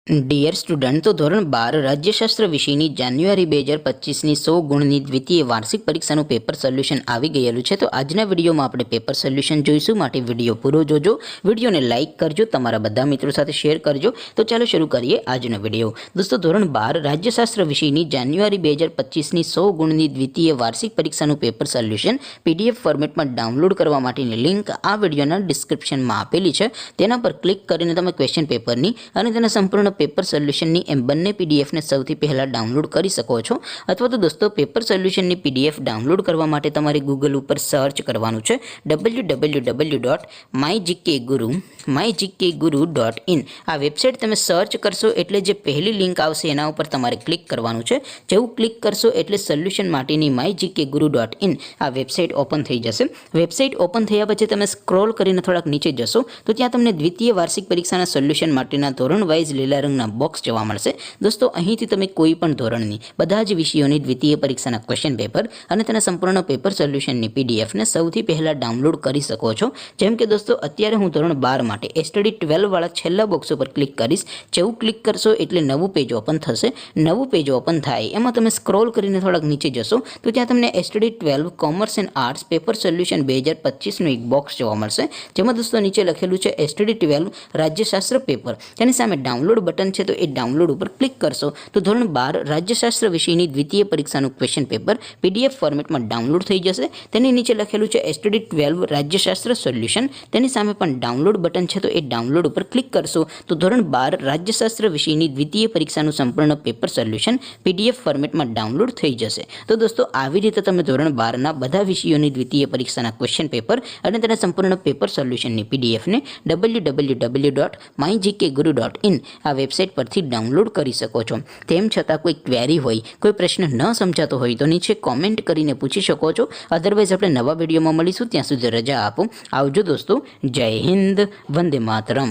Dear student, તો ધોરણ 12 રાજ્યશાસ્ત્ર વિષયની જાન્યુઆરી 2025ની 100 ગુણની દ્વિતીય વાર્ષિક પરીક્ષાનું પેપર સોલ્યુશન આવી ગયેલું છે। તો આજના વિડીયોમાં આપણે પેપર સોલ્યુશન જોઈશું, માટે વિડીયો પૂરો જોજો, વિડીયોને લાઇક કરજો, તમારા બધા મિત્રો સાથે શેર કરજો। તો ચાલો શરૂ કરીએ આજનો વિડીયો। દોસ્તો, ધોરણ 12 રાજ્યશાસ્ત્ર વિષયની જાન્યુઆરી 2025ની 100 ગુણની દ્વિતીય વાર્ષિક પરીક્ષાનું પેપર સોલ્યુશન પીડીએફ ફોર્મેટમાં ડાઉનલોડ કરવા માટેની લિંક આ વિડીયોના ડિસ્ક્રિપ્શનમાં આપેલી છે। તેના પર ક્લિક કરીને તમે ક્વેશ્ચન પેપરની અને તેના સંપૂર્ણ પેપર સોલ્યુશનની એમ બંને પીડીએફને સૌથી પહેલાં ડાઉનલોડ કરી શકો છો। અથવા તો દોસ્તો, પેપર સોલ્યુશનની પીડીએફ ડાઉનલોડ કરવા માટે તમારે ગૂગલ ઉપર સર્ચ કરવાનું છે www.mygkguru.in। આ વેબસાઇટ તમે સર્ચ કરશો એટલે જે પહેલી લિંક આવશે એના ઉપર તમારે ક્લિક કરવાનું છે। જેવું ક્લિક કરશો એટલે સોલ્યુશન માટેની mygkguru.in આ વેબસાઇટ ઓપન થઈ જશે। વેબસાઇટ ઓપન થયા પછી તમે સ્ક્રોલ કરીને થોડાક નીચે જશો તો ત્યાં તમને દ્વિતીય વાર્ષિક પરીક્ષાના સોલ્યુશન માટેના ધોરણ વાઇઝ લીલા રંગના બોક્સ જોવા મળશે। દોસ્તો, અહીંથી તમે કોઈ પણ ધોરણની બધા જ વિષયોની દ્વિતીય પરીક્ષાના ક્વેશ્ચન પેપર અને તેના સંપૂર્ણ પેપર સોલ્યુશનની પીડીએફને સૌથી પહેલાં ડાઉનલોડ કરી શકો છો। જેમ કે દોસ્તો, અત્યારે હું ધોરણ 12 માટે એસટીડી 12 વાળા છેલ્લા બોક્સ ઉપર ક્લિક કરીશ। જેવું ક્લિક કરશો એટલે નવું પેજ ઓપન થશે। નવું પેજ ઓપન થાય એમાં તમે સ્ક્રોલ કરીને થોડાક નીચે જશો તો ત્યાં તમને STD 12 commerce and arts paper solution 2025નું એક બોક્સ જોવા મળશે। જેમાં દોસ્તો નીચે લખેલું છે એસટીડી 12 રાજ્યશાસ્ત્ર પેપર। તેની સામે ડાઉનલોડ બટન છે, તો એ ડાઉનલોડ ઉપર ક્લિક કરશો તો ધોરણ 12 રાજ્યશાસ્ત્ર વિષયની દ્વિતીય પરીક્ષાનું ક્વેશ્ચન પેપર પીડીએફ ફોર્મેટમાં ડાઉનલોડ થઈ જશે। તેની નીચે લખેલું છે એસટીડી 12 રાજ્યશાસ્ત્ર સોલ્યુશન। તેની સામે પણ ડાઉનલોડ બટન છે, તો એ ડાઉનલોડ ઉપર ક્લિક કરશો તો ધોરણ 12 રાજ્યશાસ્ત્ર વિષયની દ્વિતીય પરીક્ષાનું સંપૂર્ણ પેપર સોલ્યુશન પીડીએફ ફોર્મેટમાં ડાઉનલોડ થઈ જશે। તો દોસ્તો, આવી રીતે તમે ધોરણ 12ના બધા વિષયોની દ્વિતીય પરીક્ષાના ક્વેશ્ચન પેપર અને તેના સંપૂર્ણ પેપર સોલ્યુશનની પીડીએફને www.mygkguru.in આ વેબસાઇટ પરથી ડાઉનલોડ કરી શકો છો। તેમ છતાં કોઈ ક્વેરી હોય, કોઈ પ્રશ્ન ન સમજાતો હોય તો નીચે કોમેન્ટ કરીને પૂછી શકો છો। અધરવાઇઝ આપણે નવા વિડીયોમાં મળીશું, ત્યાં સુધી રજા આપો। આવજો દોસ્તો, જય હિન્દ, વંદે માતરમ।